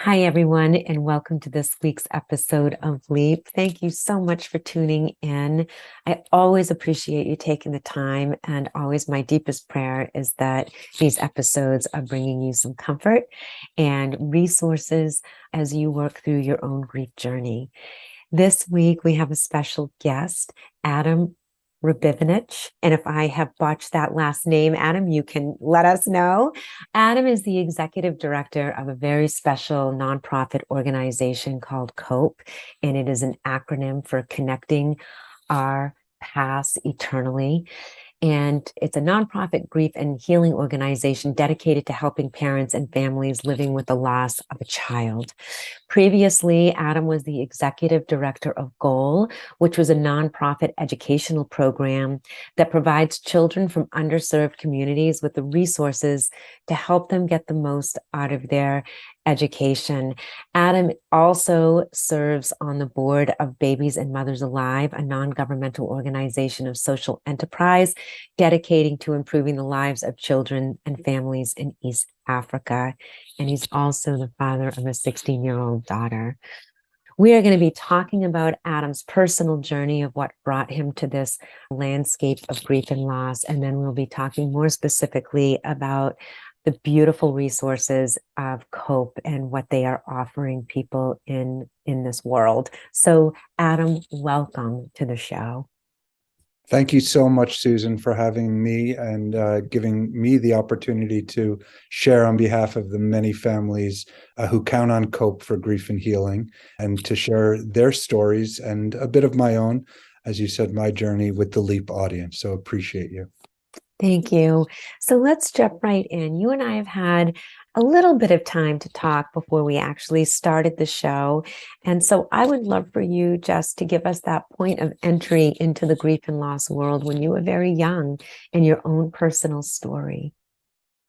Hi, everyone, and welcome to this week's episode of Leap. Thank you so much for tuning in. I always appreciate you taking the time, and always my deepest prayer is that these episodes are bringing you some comfort and resources as you work through your own grief journey. This week, we have a special guest, Adam Rabinovitch. And if I have botched that last name, Adam, you can let us know. Adam is the executive director of a very special nonprofit organization called COPE, and it is an acronym for Connecting Our Paths Eternally. And it's a nonprofit grief and healing organization dedicated to helping parents and families living with the loss of a child. Previously, Adam was the executive director of Goal, which was a nonprofit educational program that provides children from underserved communities with the resources to help them get the most out of their education. Adam also serves on the board of Babies and Mothers Alive, a non-governmental organization of social enterprise dedicating to improving the lives of children and families in East Africa. And he's also the father of a 16-year-old daughter. We are going to be talking about Adam's personal journey of what brought him to this landscape of grief and loss. And then we'll be talking more specifically about the beautiful resources of COPE and what they are offering people in this world. So, Adam, welcome to the show. Thank you so much, Susan, for having me and giving me the opportunity to share on behalf of the many families who count on COPE for grief and healing, and to share their stories and a bit of my own, as you said, my journey with the LEAP audience. So appreciate you. Thank you. So let's jump right in. You and I have had a little bit of time to talk before we actually started the show. And so I would love for you just to give us that point of entry into the grief and loss world when you were very young and your own personal story.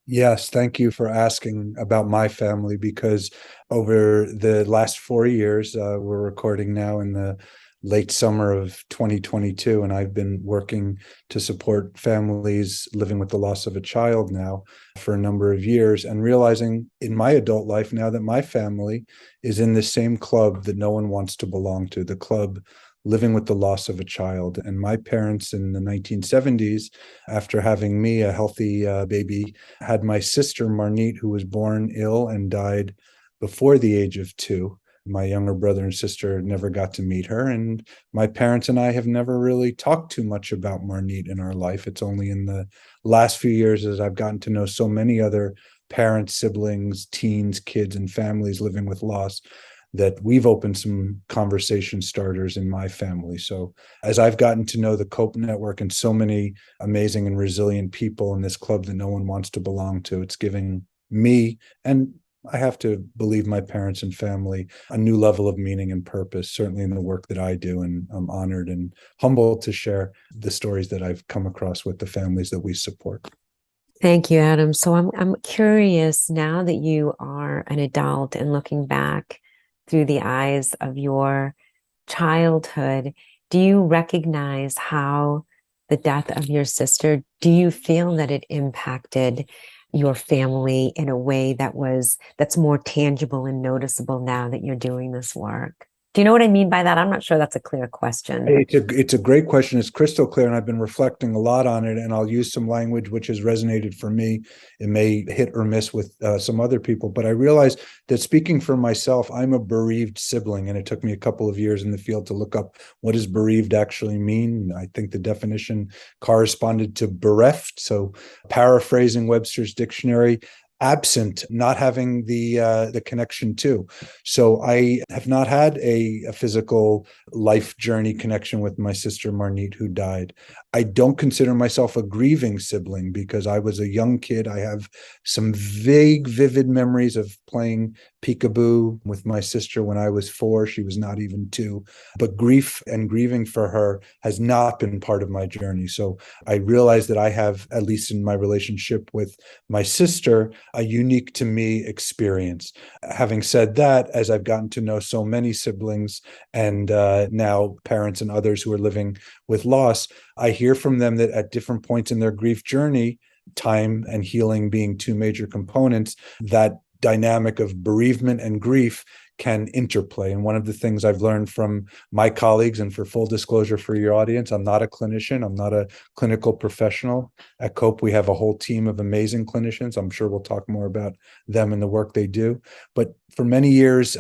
Yes, thank you for asking about my family, because over the last 4 years, we're recording now in the late summer of 2022, and I've been working to support families living with the loss of a child now for a number of years, and realizing in my adult life now that my family is in the same club that no one wants to belong to, the club living with the loss of a child. And my parents in the 1970s, after having me, a healthy baby, had my sister Marnit, who was born ill and died before the age of 2. My younger brother and sister never got to meet her, and my parents and I have never really talked too much about Marnit in our life. It's only in the last few years, as I've gotten to know so many other parents, siblings, teens, kids, and families living with loss, that we've opened some conversation starters in my family. So as I've gotten to know the COPE network and so many amazing and resilient people in this club that no one wants to belong to, it's giving me, and I have to believe my parents and family, a new level of meaning and purpose, certainly in the work that I do. And I'm honored and humbled to share the stories that I've come across with the families that we support. Thank you, Adam. So I'm curious, now that you are an adult and looking back through the eyes of your childhood, do you recognize how the death of your sister, do you feel that it impacted your family in a way that's more tangible and noticeable now that you're doing this work? Do you know what I mean by that? I'm not sure that's a clear question. It's a great question. It's crystal clear, and I've been reflecting a lot on it, and I'll use some language which has resonated for me. It may hit or miss with some other people, but I realize that, speaking for myself, I'm a bereaved sibling, and it took me a couple of years in the field to look up what does bereaved actually mean. I think the definition corresponded to bereft. So paraphrasing Webster's dictionary, absent, not having the connection to. So I have not had a physical life journey connection with my sister Marnit, who died. I don't consider myself a grieving sibling because I was a young kid. I have some vague, vivid memories of playing peekaboo with my sister when I was 4. She was not even 2. But grief and grieving for her has not been part of my journey. So I realize that I have, at least in my relationship with my sister, a unique to me experience. Having said that, as I've gotten to know so many siblings and now parents and others who are living with loss, I hear from them that at different points in their grief journey, time and healing being 2 major components, that dynamic of bereavement and grief can interplay. And one of the things I've learned from my colleagues, and for full disclosure for your audience, I'm not a clinician, I'm not a clinical professional. At COPE, we have a whole team of amazing clinicians. I'm sure we'll talk more about them and the work they do. But for many years,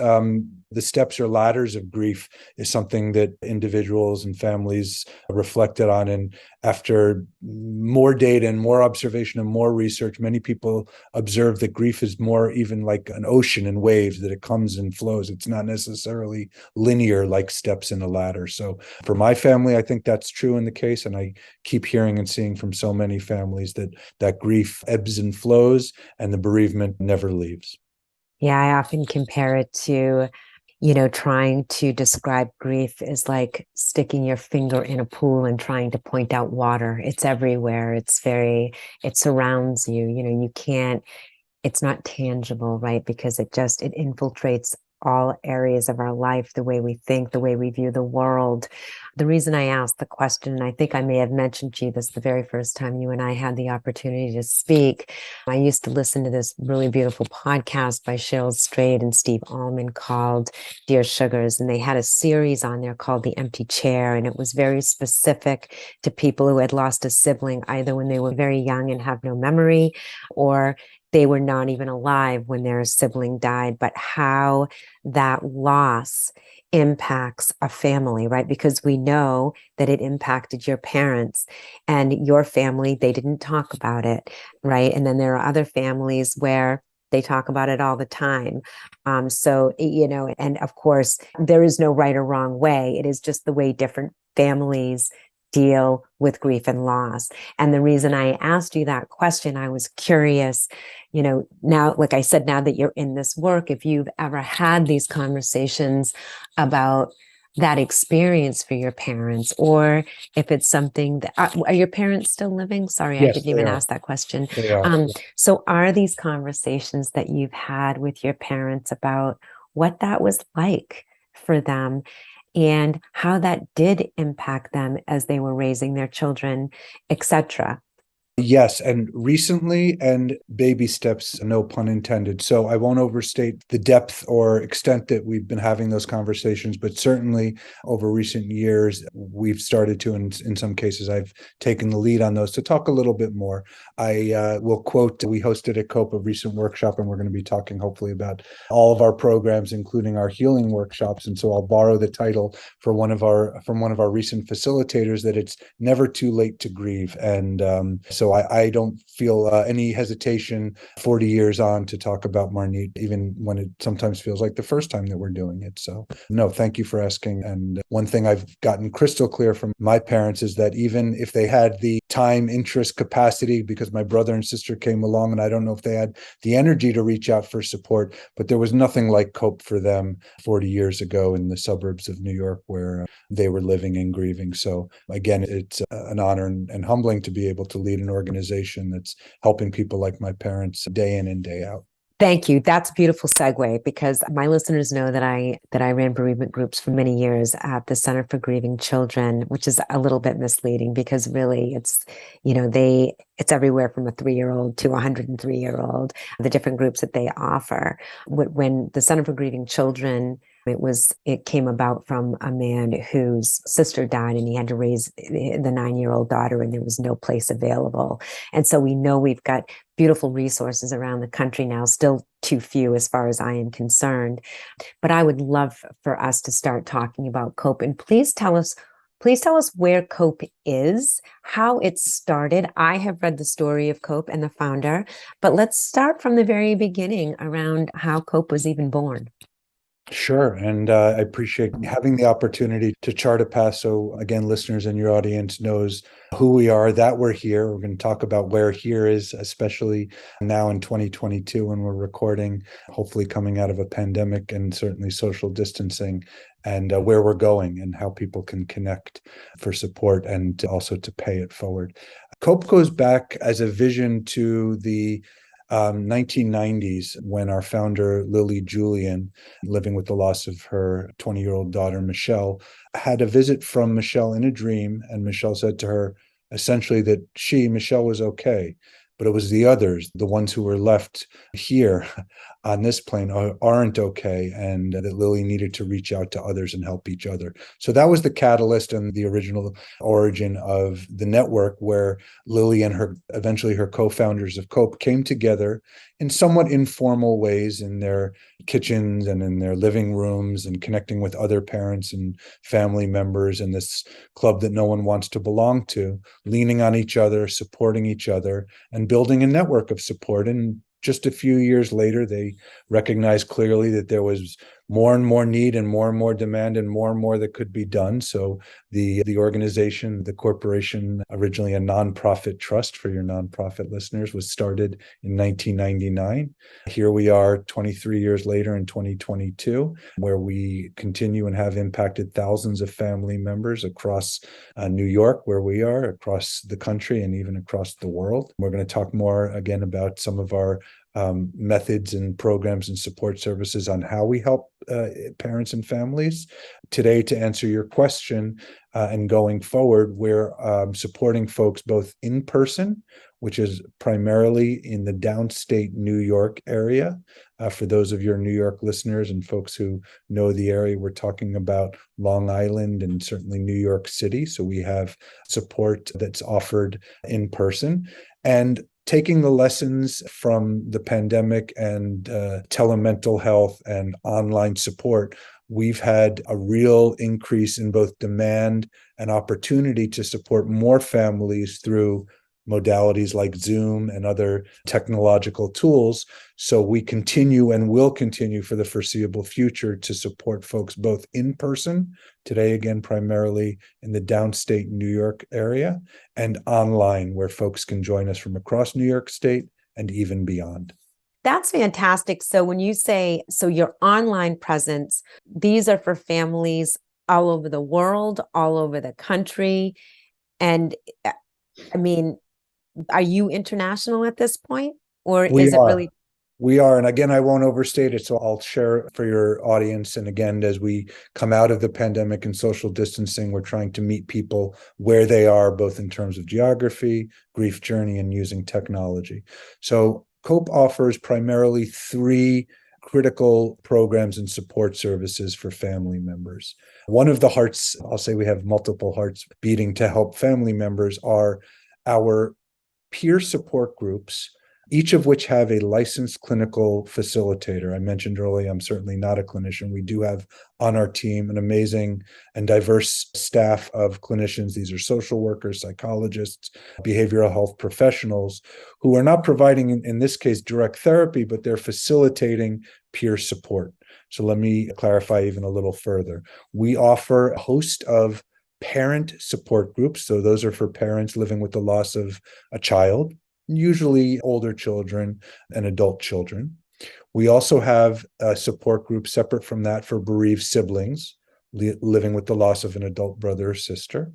the steps or ladders of grief is something that individuals and families reflected on. And after more data and more observation and more research, many people observe that grief is more even like an ocean in waves, that it comes and flows. It's not necessarily linear like steps in a ladder. So for my family, I think that's true in the case. And I keep hearing and seeing from so many families that grief ebbs and flows and the bereavement never leaves. Yeah, I often compare it to, trying to describe grief is like sticking your finger in a pool and trying to point out water. It's everywhere. It surrounds you. You can't, it's not tangible, right? Because it infiltrates all areas of our life, the way we think, the way we view the world. The reason I asked the question, and I think I may have mentioned to you this the very first time you and I had the opportunity to speak. I used to listen to this really beautiful podcast by Cheryl Strayed and Steve Allman called Dear Sugars. And they had a series on there called The Empty Chair. And it was very specific to people who had lost a sibling, either when they were very young and have no memory, or they were not even alive when their sibling died, but how that loss impacts a family, right? Because we know that it impacted your parents and your family, they didn't talk about it, right? And then there are other families where they talk about it all the time. And of course, there is no right or wrong way. It is just the way different families deal with grief and loss. And the reason I asked you that question, I was curious, now, like I said, now that you're in this work, if you've ever had these conversations about that experience for your parents, or if it's something that, are your parents still living? Sorry, I Yes, didn't they even are. ask that question. They are. So are these conversations that you've had with your parents about what that was like for them and how that did impact them as they were raising their children, etc.? Yes, and recently, and baby steps, no pun intended. So I won't overstate the depth or extent that we've been having those conversations, but certainly over recent years, we've started to, in some cases, I've taken the lead on those to talk a little bit more. I will quote, we hosted at COPE a recent workshop, and we're going to be talking hopefully about all of our programs, including our healing workshops. And so I'll borrow the title from one of our recent facilitators, that it's never too late to grieve. And so I don't feel any hesitation 40 years on to talk about Marnit, even when it sometimes feels like the first time that we're doing it. So no, thank you for asking. And one thing I've gotten crystal clear from my parents is that even if they had the time, interest, capacity, because my brother and sister came along, and I don't know if they had the energy to reach out for support, but there was nothing like COPE for them 40 years ago in the suburbs of New York, where they were living and grieving. So again, it's an honor and humbling to be able to lead an organization that's helping people like my parents day in and day out. Thank you. That's a beautiful segue, because my listeners know that I ran bereavement groups for many years at the Center for Grieving Children, which is a little bit misleading, because really it's everywhere from a 3-year-old to a 103-year-old, the different groups that they offer. When the Center for Grieving Children, it came about from a man whose sister died, and he had to raise the 9-year-old daughter, and there was no place available. And so we know we've got beautiful resources around the country now, still too few as far as I am concerned. But I would love for us to start talking about COPE. And please tell us where COPE is, how it started. I have read the story of COPE and the founder, but let's start from the very beginning around how COPE was even born. Sure. And I appreciate having the opportunity to chart a path. So again, listeners and your audience knows who we are, that we're here. We're going to talk about where here is, especially now in 2022 when we're recording, hopefully coming out of a pandemic and certainly social distancing, and where we're going and how people can connect for support and also to pay it forward. COPE goes back as a vision to the 1990s, when our founder, Lily Julian, living with the loss of her 20-year-old daughter, Michelle, had a visit from Michelle in a dream. And Michelle said to her, essentially, that Michelle was okay, but it was the others, the ones who were left here, on this plane aren't okay, and that Lily needed to reach out to others and help each other. So that was the catalyst and the original origin of the network, where Lily and eventually her co-founders of COPE came together in somewhat informal ways in their kitchens and in their living rooms, and connecting with other parents and family members in this club that no one wants to belong to, leaning on each other, supporting each other, and building a network of support. And just a few years later, they recognized clearly that there was more and more need and more demand and more that could be done. So the organization, the corporation, originally a nonprofit trust for your nonprofit listeners, was started in 1999. Here we are 23 years later in 2022, where we continue and have impacted thousands of family members across New York, where we are, across the country, and even across the world. We're going to talk more again about some of our methods and programs and support services on how we help parents and families. Today, to answer your question, and going forward, we're supporting folks both in person, which is primarily in the downstate New York area. For those of your New York listeners and folks who know the area, we're talking about Long Island and certainly New York City. So we have support that's offered in person. And taking the lessons from the pandemic and telemental health and online support, we've had a real increase in both demand and opportunity to support more families through modalities like Zoom and other technological tools. So we continue and will continue for the foreseeable future to support folks both in person, today again primarily in the downstate New York area, and online, where folks can join us from across New York State and even beyond. That's fantastic. So when you say, so your online presence, these are for families all over the world, all over the country. And I mean, are you international at this point, or is it really? We are. And again, I won't overstate it. So I'll share for your audience. And again, as we come out of the pandemic and social distancing, we're trying to meet people where they are, both in terms of geography, grief journey, and using technology. So COPE offers primarily 3 critical programs and support services for family members. One of the hearts, I'll say we have multiple hearts beating to help family members, are our peer support groups, each of which have a licensed clinical facilitator. I mentioned earlier, I'm certainly not a clinician. We do have on our team an amazing and diverse staff of clinicians. These are social workers, psychologists, behavioral health professionals who are not providing, in this case, direct therapy, but they're facilitating peer support. So let me clarify even a little further. We offer a host of parent support groups. So those are for parents living with the loss of a child, usually older children and adult children. We also have a support group separate from that for bereaved siblings living with the loss of an adult brother or sister.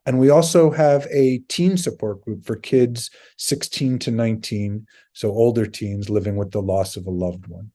And we also have a teen support group for kids 16 to 19, so older teens living with the loss of a loved one.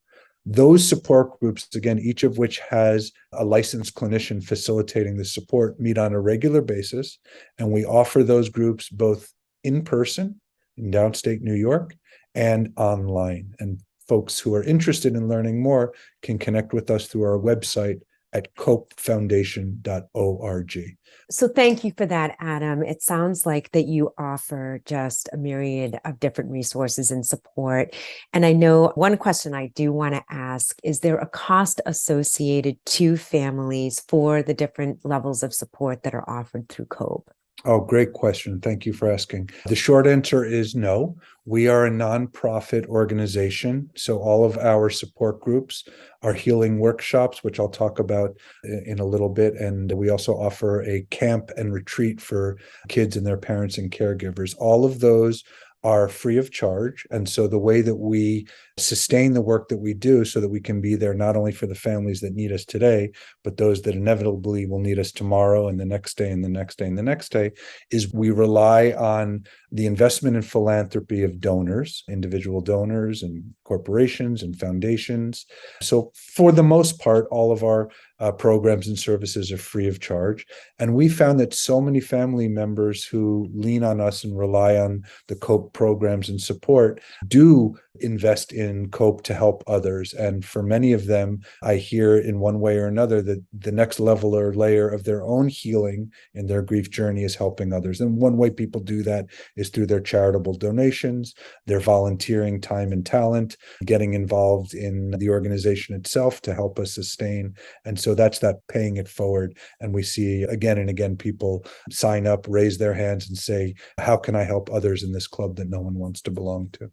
Those support groups, again, each of which has a licensed clinician facilitating the support, meet on a regular basis. And we offer those groups both in person in downstate New York and online. And folks who are interested in learning more can connect with us through our website at copefoundation.org. So thank you for that, Adam. It sounds like that you offer just a myriad of different resources and support. And I know one question I do want to ask, is there a cost associated to families for the different levels of support that are offered through COPE? Oh, great question. Thank you for asking. The short answer is no. We are a nonprofit organization. So all of our support groups are healing workshops, which I'll talk about in a little bit. And we also offer a camp and retreat for kids and their parents and caregivers. All of those are free of charge. And so the way that we sustain the work that we do so that we can be there not only for the families that need us today, but those that inevitably will need us tomorrow and the next day and the next day and the next day, is we rely on the investment and philanthropy of donors, individual donors and corporations and foundations. So for the most part, all of our programs and services are free of charge. And we found that so many family members who lean on us and rely on the COPE programs and support do invest in in Cope to help others. And for many of them, I hear in one way or another that the next level or layer of their own healing in their grief journey is helping others. And one way people do that is through their charitable donations, their volunteering time and talent, getting involved in the organization itself to help us sustain. And so that's that paying it forward. And we see again and again people sign up, raise their hands and say, how can I help others in this club that no one wants to belong to?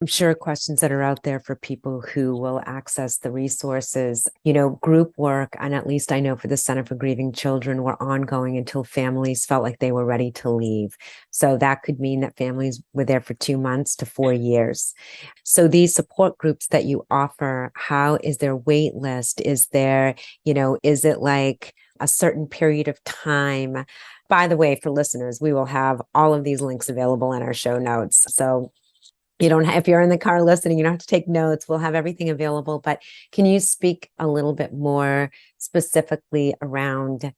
I'm sure questions that are out there for people who will access the resources, group work, and at least I know for the Center for Grieving Children, were ongoing until families felt like they were ready to leave. So that could mean that families were there for 2 months to 4 years. So these support groups that you offer, how is their wait list? Is there, is it like a certain period of time? By the way, for listeners, we will have all of these links available in our show notes. So you don't have, if you're in the car listening, you don't have to take notes. We'll have everything available. But can you speak a little bit more specifically around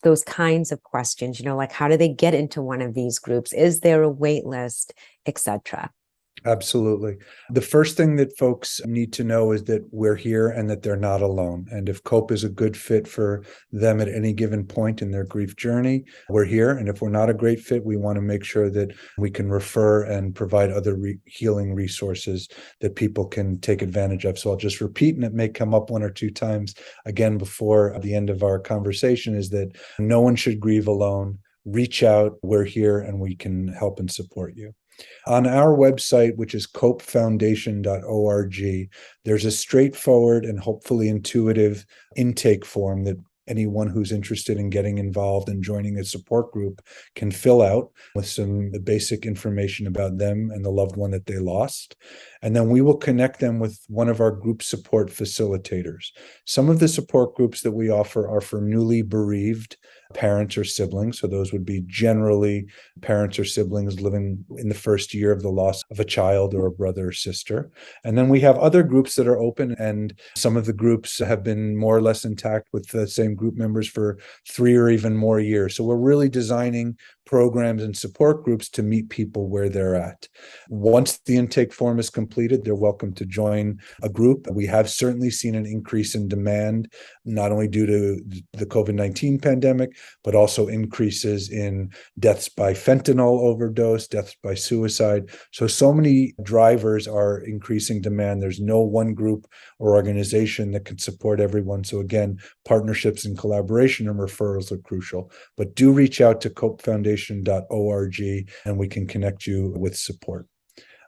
those kinds of questions? Like how do they get into one of these groups? Is there a wait list, etc.? Absolutely. The first thing that folks need to know is that we're here and that they're not alone. And if Cope is a good fit for them at any given point in their grief journey, we're here. And if we're not a great fit, we want to make sure that we can refer and provide other healing resources that people can take advantage of. So I'll just repeat, and it may come up 1 or 2 times again before the end of our conversation, is that no one should grieve alone. Reach out. We're here and we can help and support you. On our website, which is copefoundation.org, there's a straightforward and hopefully intuitive intake form that anyone who's interested in getting involved and joining a support group can fill out with some basic information about them and the loved one that they lost. And then we will connect them with one of our group support facilitators. Some of the support groups that we offer are for newly bereaved parents or siblings. So those would be generally parents or siblings living in the first year of the loss of a child or a brother or sister. And then we have other groups that are open, and some of the groups have been more or less intact with the same group members for 3 or even more years. So we're really designing programs and support groups to meet people where they're at. Once the intake form is completed, they're welcome to join a group. We have certainly seen an increase in demand, not only due to the COVID-19 pandemic, but also increases in deaths by fentanyl overdose, deaths by suicide. So many drivers are increasing demand. There's no one group or organization that can support everyone. So again, partnerships and collaboration and referrals are crucial. But do reach out to copefoundation.org and we can connect you with support.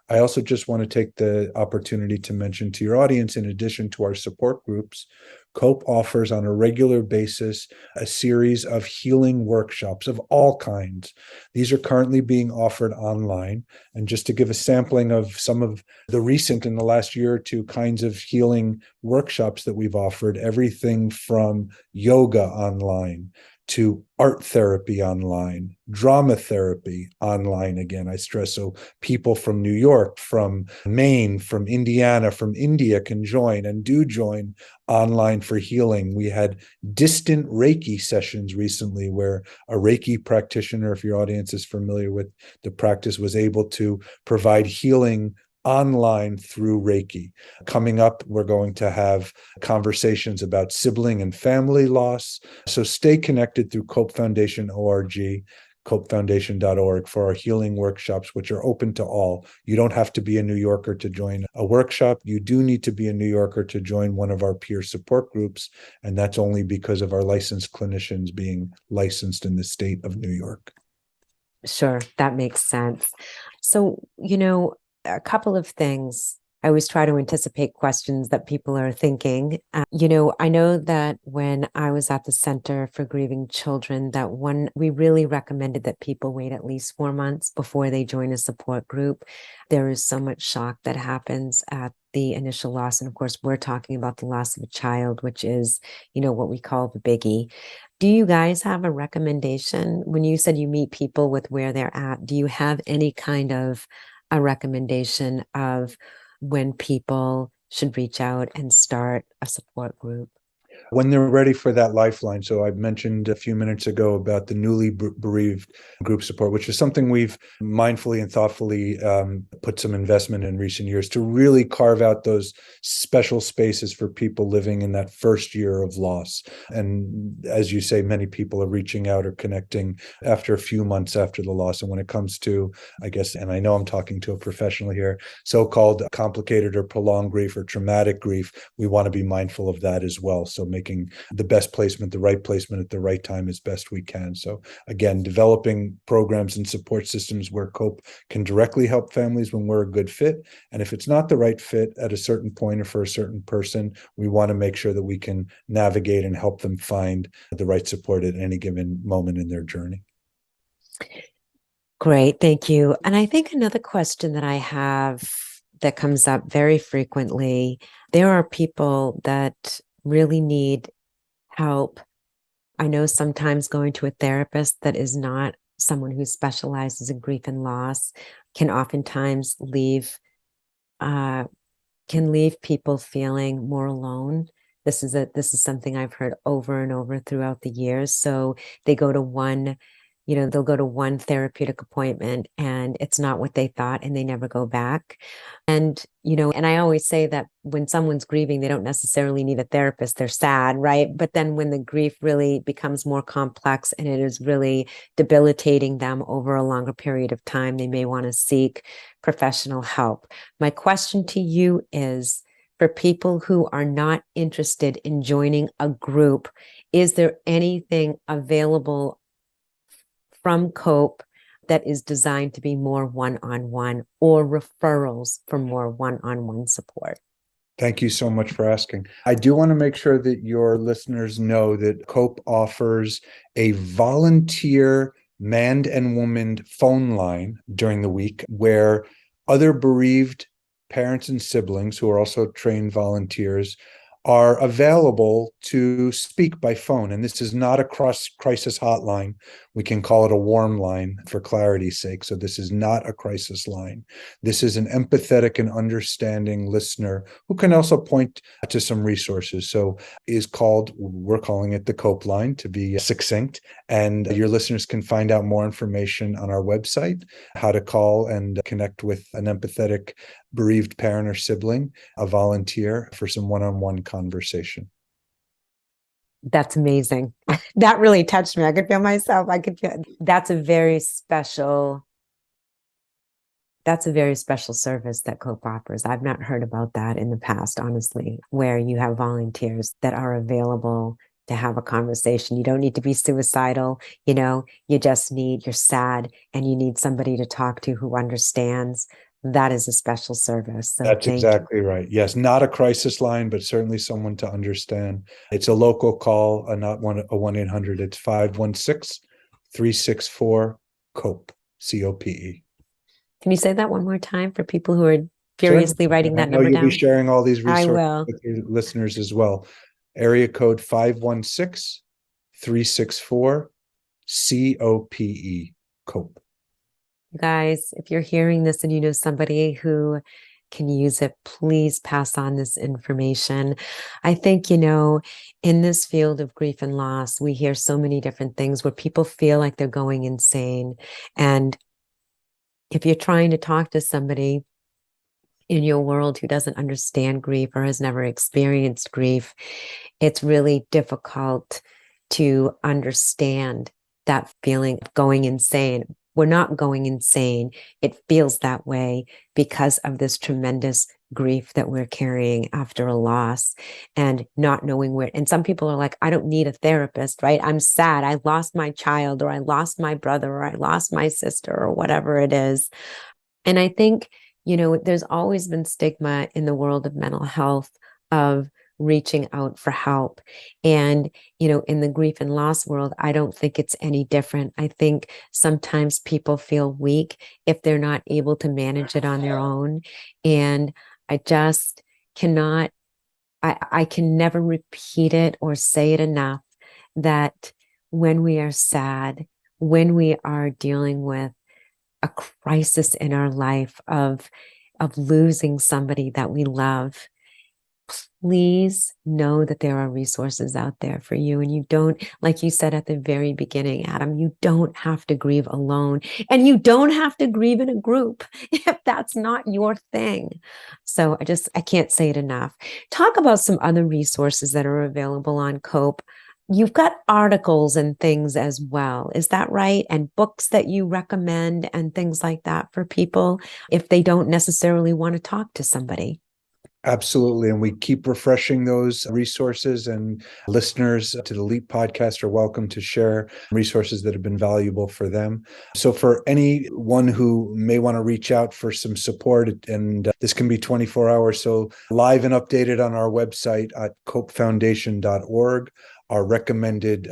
I also just want to take the opportunity to mention to your audience, in addition to our support groups, Cope offers on a regular basis a series of healing workshops of all kinds. These are currently being offered online. And just to give a sampling of some of the recent, in the last year or two, kinds of healing workshops that we've offered, everything from yoga online to art therapy online, drama therapy online. Again, I stress, so people from New York, from Maine, from Indiana, from India can join and do join online for healing. We had distant Reiki sessions recently where a Reiki practitioner, if your audience is familiar with the practice, was able to provide healing online through Reiki. Coming up, we're going to have conversations about sibling and family loss. So stay connected through copefoundation.org, copefoundation.org, for our healing workshops, which are open to all. You don't have to be a New Yorker to join a workshop. You do need to be a New Yorker to join one of our peer support groups, and that's only because of our licensed clinicians being licensed in the state of New York. Sure, that makes sense. So, a couple of things. I always try to anticipate questions that people are thinking. I know that when I was at the Center for Grieving Children, we really recommended that people wait at least 4 months before they join a support group. There is so much shock that happens at the initial loss. And of course, we're talking about the loss of a child, which is, what we call the biggie. Do you guys have a recommendation? When you said you meet people with where they're at, do you have any kind of a recommendation of when people should reach out and start a support group? when they're ready for that lifeline. So I mentioned a few minutes ago about the newly bereaved group support, which is something we've mindfully and thoughtfully put some investment in recent years to really carve out those special spaces for people living in that first year of loss. And as you say, many people are reaching out or connecting after a few months after the loss. And when it comes to, I guess, and I know I'm talking to a professional here, so-called complicated or prolonged grief or traumatic grief, we want to be mindful of that as well. So making the best placement, the right placement at the right time as best we can. So again, developing programs and support systems where COPE can directly help families when we're a good fit. And if it's not the right fit at a certain point or for a certain person, we want to make sure that we can navigate and help them find the right support at any given moment in their journey. Great, thank you. And I think another question that I have that comes up very frequently, there are people that really need help. I know sometimes going to a therapist that is not someone who specializes in grief and loss can oftentimes leave people feeling more alone. This is something I've heard over and over throughout the years. So they go to one, they'll go to one therapeutic appointment and it's not what they thought and they never go back. And, and I always say that when someone's grieving, they don't necessarily need a therapist. They're sad, right? But then when the grief really becomes more complex and it is really debilitating them over a longer period of time, they may want to seek professional help. My question to you is, for people who are not interested in joining a group, is there anything available from COPE that is designed to be more one-on-one, or referrals for more one-on-one support? Thank you so much for asking. I do want to make sure that your listeners know that COPE offers a volunteer manned and womaned phone line during the week where other bereaved parents and siblings who are also trained volunteers are available to speak by phone. And this is not a crisis hotline. We can call it a warm line for clarity's sake. So this is not a crisis line. This is an empathetic and understanding listener who can also point to some resources. So we're calling it the COPE line to be succinct. And your listeners can find out more information on our website, how to call and connect with an empathetic bereaved parent or sibling, a volunteer, for some one-on-one conversation. That's amazing. That really touched me. I could feel myself. That's a very special service that COPE offers. I've not heard about that in the past, honestly, where you have volunteers that are available to have a conversation. You don't need to be suicidal. You're sad and you need somebody to talk to who understands. That is a special service. So that's exactly right. Yes, not a crisis line, but certainly someone to understand. It's a local call, not a 1-800. It's 516-364-COPE, COPE. Can you say that one more time for people who are furiously writing that number down? You'll be sharing all these resources with your listeners as well. Area code 516-364-COPE, COPE. Guys, if you're hearing this and you know somebody who can use it, please pass on this information. I think, in this field of grief and loss, we hear so many different things where people feel like they're going insane. And if you're trying to talk to somebody in your world who doesn't understand grief or has never experienced grief, it's really difficult to understand that feeling of going insane. We're not going insane. It feels that way because of this tremendous grief that we're carrying after a loss and not knowing where. And some people are like, I don't need a therapist, right? I'm sad. I lost my child, or I lost my brother, or I lost my sister, or whatever it is. And I think, there's always been stigma in the world of mental health of reaching out for help. And, in the grief and loss world, I don't think it's any different. I think sometimes people feel weak if they're not able to manage it on their own. And I just cannot, I can never repeat it or say it enough that when we are sad, when we are dealing with a crisis in our life of losing somebody that we love, please know that there are resources out there for you. And you don't, like you said at the very beginning, Adam, you don't have to grieve alone, and you don't have to grieve in a group if that's not your thing. So I can't say it enough. Talk about some other resources that are available on COPE. You've got articles and things as well. Is that right? And books that you recommend and things like that for people if they don't necessarily want to talk to somebody. Absolutely. And we keep refreshing those resources, and listeners to the Leap podcast are welcome to share resources that have been valuable for them. So for anyone who may want to reach out for some support, and this can be 24 hours, so live and updated on our website at copefoundation.org, our recommended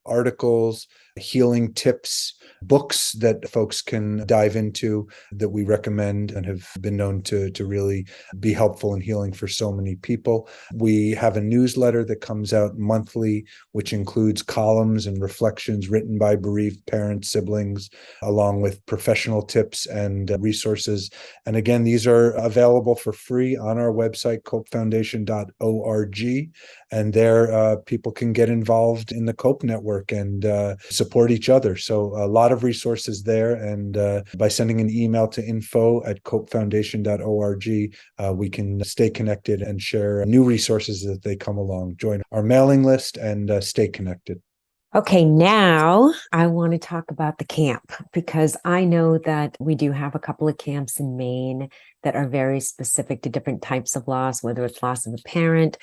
articles, healing tips, books that folks can dive into that we recommend and have been known to really be helpful in healing for so many people. We have a newsletter that comes out monthly, which includes columns and reflections written by bereaved parents, siblings, along with professional tips and resources. And again, these are available for free on our website, copefoundation.org. And there, people can get involved in the COPE network and support each other. So a lot of resources there. And by sending an email to info@copefoundation.org, we can stay connected and share new resources as they come along. Join our mailing list and stay connected. Okay, now I want to talk about the camp, because I know that we do have a couple of camps in Maine that are very specific to different types of loss, whether it's loss of a parent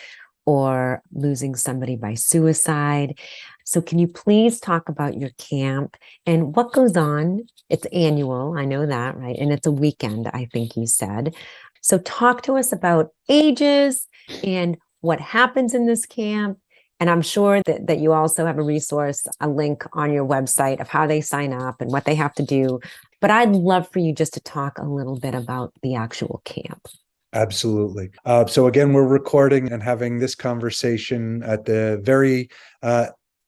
or losing somebody by suicide. So can you please talk about your camp and what goes on? It's annual, I know that, right? And it's a weekend, I think you said. So talk to us about ages and what happens in this camp. And I'm sure that you also have a resource, a link on your website of how they sign up and what they have to do. But I'd love for you just to talk a little bit about the actual camp. Absolutely. So again, we're recording and having this conversation at the very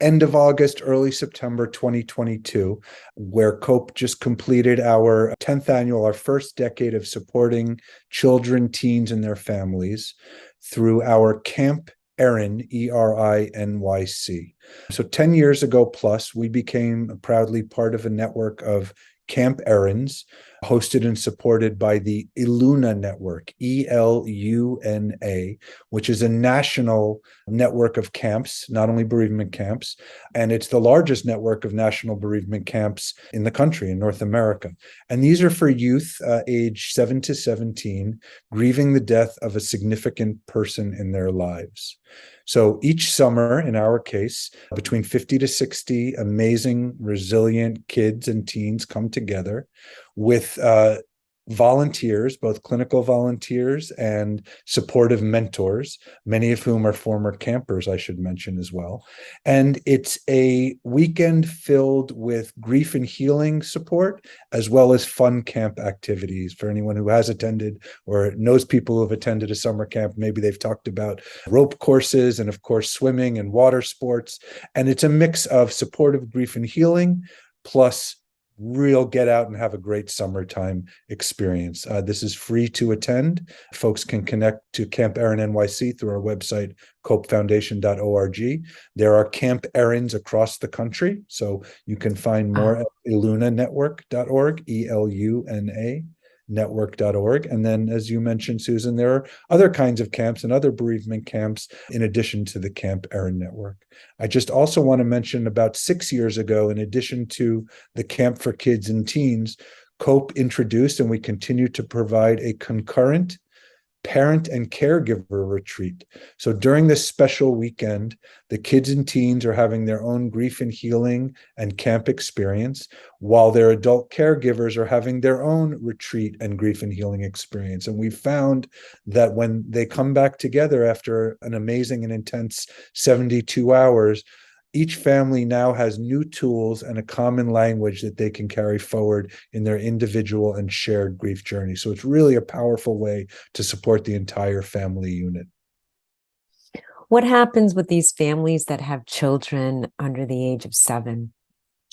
end of August, early September 2022, where COPE just completed our 10th annual, our first decade of supporting children, teens, and their families through our Camp Erin, ERINYC. So 10 years ago plus, we became proudly part of a network of Camp Erins, hosted and supported by the Eluna Network, ELUNA, which is a national network of camps, not only bereavement camps, and it's the largest network of national bereavement camps in the country, in North America. And these are for youth age 7 to 17, grieving the death of a significant person in their lives. So each summer, in our case, between 50 to 60 amazing, resilient kids and teens come together with volunteers, both clinical volunteers and supportive mentors, many of whom are former campers, I should mention as well. And it's a weekend filled with grief and healing support, as well as fun camp activities. For anyone who has attended or knows people who have attended a summer camp, maybe they've talked about rope courses and, of course, swimming and water sports. And it's a mix of supportive grief and healing plus real get out and have a great summertime experience. This is free to attend. Folks can connect to Camp Erin NYC through our website, copefoundation.org. There are Camp Erins across the country, so you can find more at elunanetwork.org, ELUNA network.org. And then, as you mentioned, Susan, there are other kinds of camps and other bereavement camps in addition to the Camp Erin network. I just also want to mention about 6 years ago, in addition to the Camp for Kids and Teens, COPE introduced, and we continue to provide, a concurrent parent and caregiver retreat. So during this special weekend, the kids and teens are having their own grief and healing and camp experience, while their adult caregivers are having their own retreat and grief and healing experience. And we found that when they come back together after an amazing and intense 72 hours, each family now has new tools and a common language that they can carry forward in their individual and shared grief journey. So it's really a powerful way to support the entire family unit. What happens with these families that have children under the age of 7?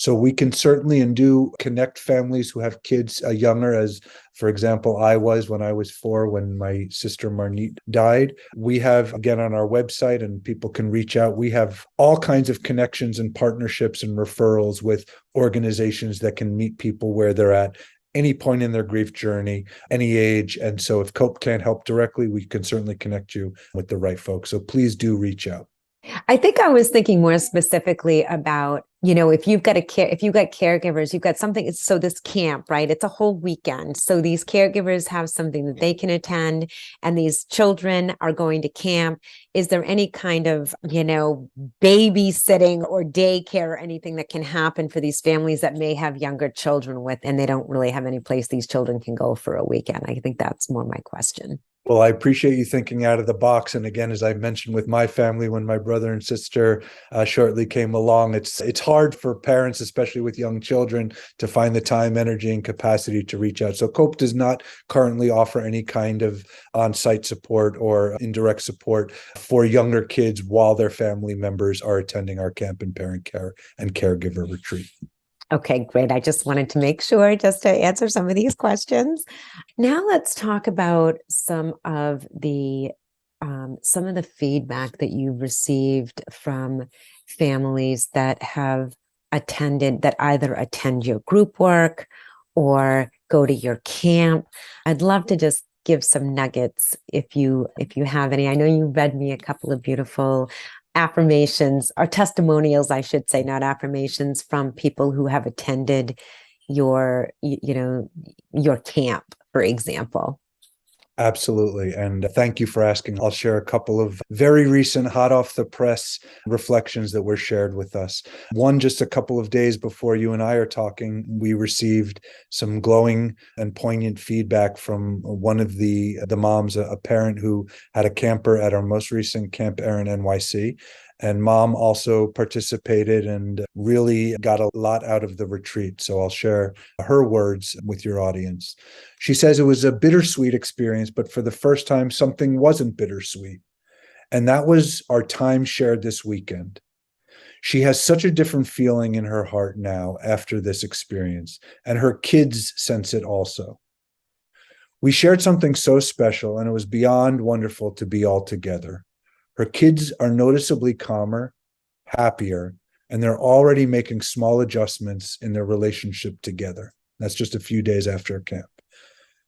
So we can certainly and do connect families who have kids younger, as for example, I was when I was 4 when my sister Marnit died. We have, again, on our website, and people can reach out, we have all kinds of connections and partnerships and referrals with organizations that can meet people where they're at any point in their grief journey, any age. And so if COPE can't help directly, we can certainly connect you with the right folks. So please do reach out. I think I was thinking more specifically about, if you've got caregivers, you've got something. So this camp, right? It's a whole weekend. So these caregivers have something that they can attend, and these children are going to camp. Is there any kind of, babysitting or daycare or anything that can happen for these families that may have younger children and they don't really have any place these children can go for a weekend? I think that's more my question. Well, I appreciate you thinking out of the box. And again, as I mentioned with my family, when my brother and sister shortly came along, it's hard for parents, especially with young children, to find the time, energy, and capacity to reach out. So COPE does not currently offer any kind of on-site support or indirect support for younger kids while their family members are attending our camp and parent care and caregiver retreat. Okay, great. I just wanted to make sure just to answer some of these questions. Now let's talk about some of the feedback that you've received from families that have that either attend your group work or go to your camp. I'd love to just give some nuggets if you have any. I know you read me a couple of beautiful affirmations or testimonials, I should say, not affirmations, from people who have attended your camp, for example. Absolutely. And thank you for asking. I'll share a couple of very recent, hot off the press reflections that were shared with us. One, just a couple of days before you and I are talking, we received some glowing and poignant feedback from one of the moms, a parent who had a camper at our most recent Camp Erin NYC. And mom also participated and really got a lot out of the retreat. So I'll share her words with your audience. She says it was a bittersweet experience, but for the first time, something wasn't bittersweet. And that was our time shared this weekend. She has such a different feeling in her heart now after this experience, and her kids sense it also. We shared something so special, and it was beyond wonderful to be all together. Her kids are noticeably calmer, happier, and they're already making small adjustments in their relationship together. That's just a few days after camp.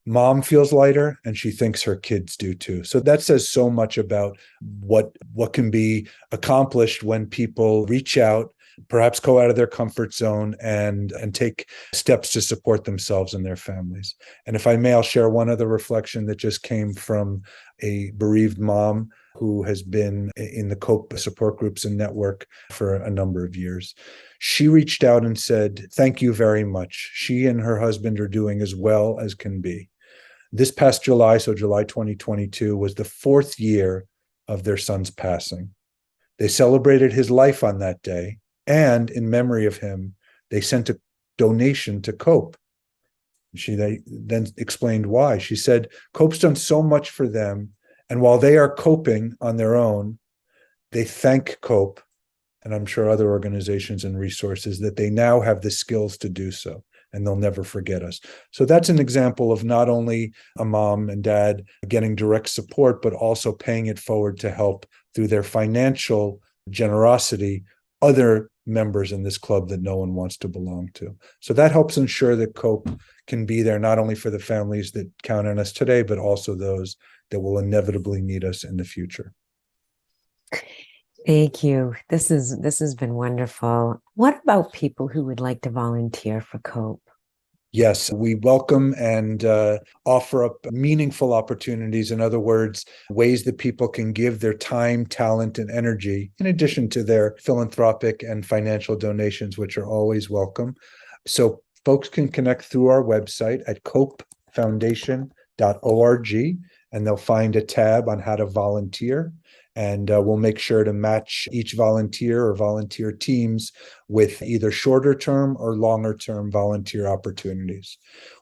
Mom feels lighter, and she thinks her kids do too. So that says so much about what can be accomplished when people reach out, perhaps go out of their comfort zone and take steps to support themselves and their families. And if I may, I'll share one other reflection that just came from a bereaved mom who has been in the COPE support groups and network for a number of years. She reached out and said, "Thank you very much. She and her husband are doing as well as can be." This past July, so July 2022, was the 4th year of their son's passing. They celebrated his life on that day, and in memory of him, they sent a donation to COPE. She then explained why. She said, "COPE's done so much for them, and while they are coping on their own, they thank COPE, and I'm sure other organizations and resources, that they now have the skills to do so, and they'll never forget us." So that's an example of not only a mom and dad getting direct support, but also paying it forward to help through their financial generosity other members in this club that no one wants to belong to. So that helps ensure that COPE can be there not only for the families that count on us today, but also those that will inevitably need us in the future. Thank you. This has been wonderful. What about people who would like to volunteer for COPE? Yes, we welcome and offer up meaningful opportunities. In other words, ways that people can give their time, talent, and energy, in addition to their philanthropic and financial donations, which are always welcome. So folks can connect through our website at copefoundation.org, and they'll find a tab on how to volunteer. And we'll make sure to match each volunteer or volunteer teams with either shorter term or longer term volunteer opportunities.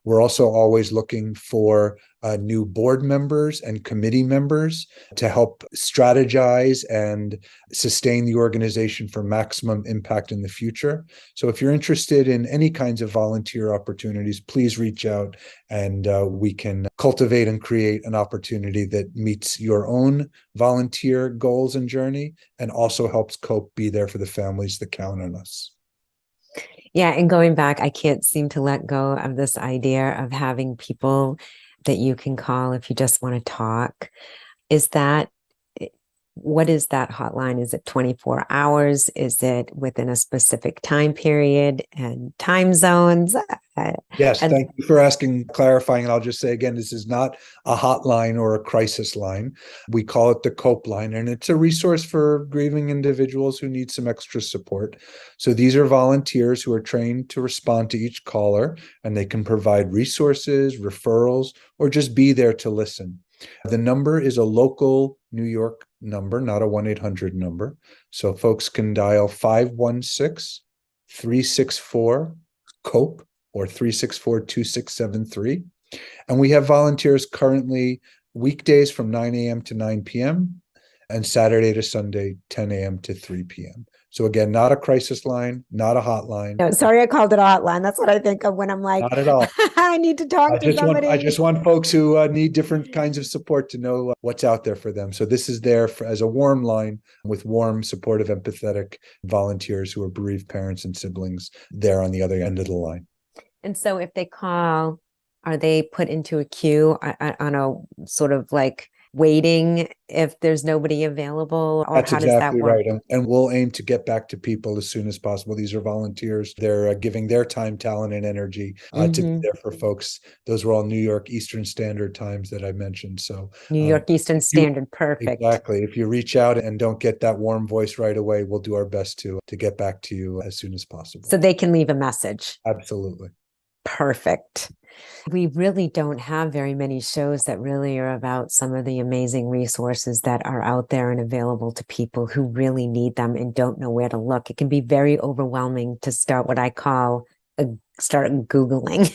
We're also always looking for new board members and committee members to help strategize and sustain the organization for maximum impact in the future. So if you're interested in any kinds of volunteer opportunities, please reach out, and we can cultivate and create an opportunity that meets your own volunteer goals and journey, and also helps COPE be there for the families that count on us. Yeah, and going back, I can't seem to let go of this idea of having people that you can call if you just want to talk. What is that hotline? Is it 24 hours? Is it within a specific time period and time zones? Yes, thank you for asking, clarifying. And I'll just say again, this is not a hotline or a crisis line. We call it the COPE line, and it's a resource for grieving individuals who need some extra support. So these are volunteers who are trained to respond to each caller, and they can provide resources, referrals, or just be there to listen. The number is a local New York number, not a 1-800 number. So folks can dial 516-364-COPE or 364-2673. And we have volunteers currently weekdays from 9 a.m. to 9 p.m. and Saturday to Sunday, 10 a.m. to 3 p.m. So again, not a crisis line, not a hotline. No, sorry, I called it a hotline. That's what I think of when I'm like, not at all. I need to talk to somebody. I just want folks who need different kinds of support to know what's out there for them. So this is there as a warm line with warm, supportive, empathetic volunteers who are bereaved parents and siblings there on the other end of the line. And so if they call, are they put into a queue on a sort of like waiting if there's nobody available? Or That's how does that work? right. And we'll aim to get back to people as soon as possible. These are volunteers. They're giving their time, talent, and energy to be there for folks. Those were all New York Eastern Standard Times that I mentioned. So New York Eastern Standard, perfect. Exactly. If you reach out and don't get that warm voice right away, we'll do our best to get back to you as soon as possible. So they can leave a message. Absolutely. Perfect. We really don't have very many shows that really are about some of the amazing resources that are out there and available to people who really need them and don't know where to look. It can be very overwhelming to start what I call start Googling,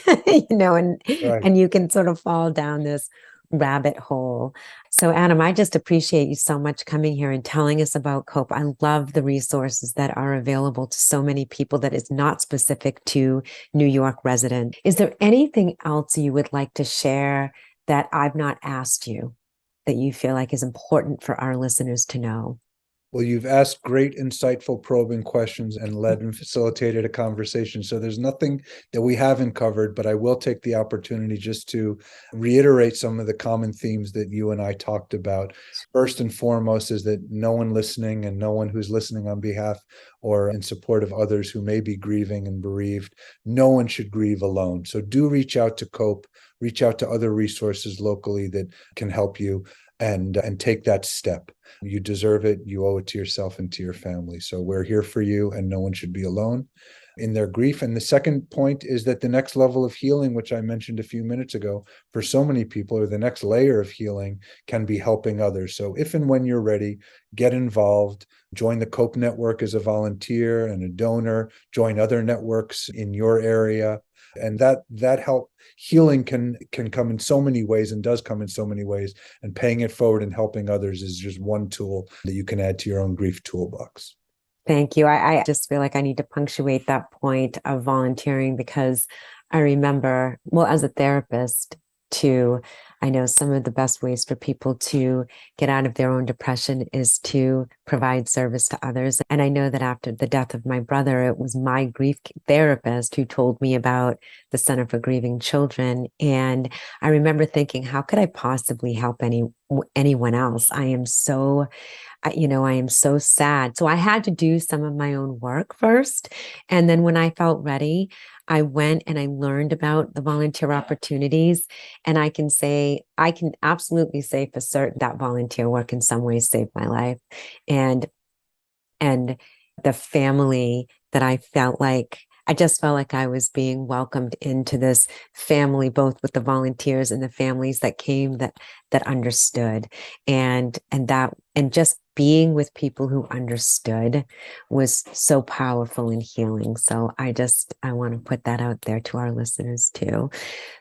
and you can sort of fall down this rabbit hole. So Adam, I just appreciate you so much coming here and telling us about COPE. I love the resources that are available to so many people that is not specific to New York residents. Is there anything else you would like to share that I've not asked you that you feel like is important for our listeners to know? Well, you've asked great, insightful, probing questions and led and facilitated a conversation. So there's nothing that we haven't covered, but I will take the opportunity just to reiterate some of the common themes that you and I talked about. First and foremost is that no one listening and no one who's listening on behalf or in support of others who may be grieving and bereaved, no one should grieve alone. So do reach out to COPE, reach out to other resources locally that can help you. And take that step. You deserve it. You owe it to yourself and to your family. So we're here for you, and no one should be alone in their grief. And the second point is that the next level of healing, which I mentioned a few minutes ago, for so many people, or the next layer of healing, can be helping others. So if and when you're ready, get involved, join the COPE network as a volunteer and a donor, join other networks in your area. And that help healing can come in so many ways and does come in so many ways. And paying it forward and helping others is just one tool that you can add to your own grief toolbox. Thank you. I just feel like I need to punctuate that point of volunteering because I remember, well, as a therapist too, I know some of the best ways for people to get out of their own depression is to provide service to others. And I know that after the death of my brother, it was my grief therapist who told me about the Center for Grieving Children. And I remember thinking, how could I possibly help anyone else? I am so sad. So I had to do some of my own work first. And then when I felt ready, I went and I learned about the volunteer opportunities. And I can absolutely say for certain that volunteer work in some ways saved my life. And the family that I just felt like I was being welcomed into this family, both with the volunteers and the families that came that understood. And just being with people who understood was so powerful and healing. So I want to put that out there to our listeners too.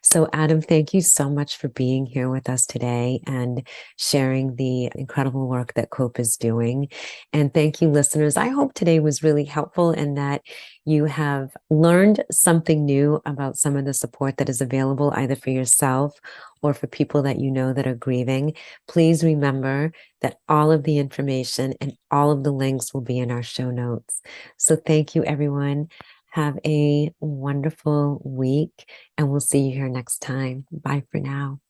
So Adam, thank you so much for being here with us today and sharing the incredible work that COPE is doing. And thank you, listeners. I hope today was really helpful and that you have learned something new about some of the support that is available either for yourself or for people that you know that are grieving. Please remember that all of the information and all of the links will be in our show notes. So thank you, everyone. Have a wonderful week, and we'll see you here next time. Bye for now.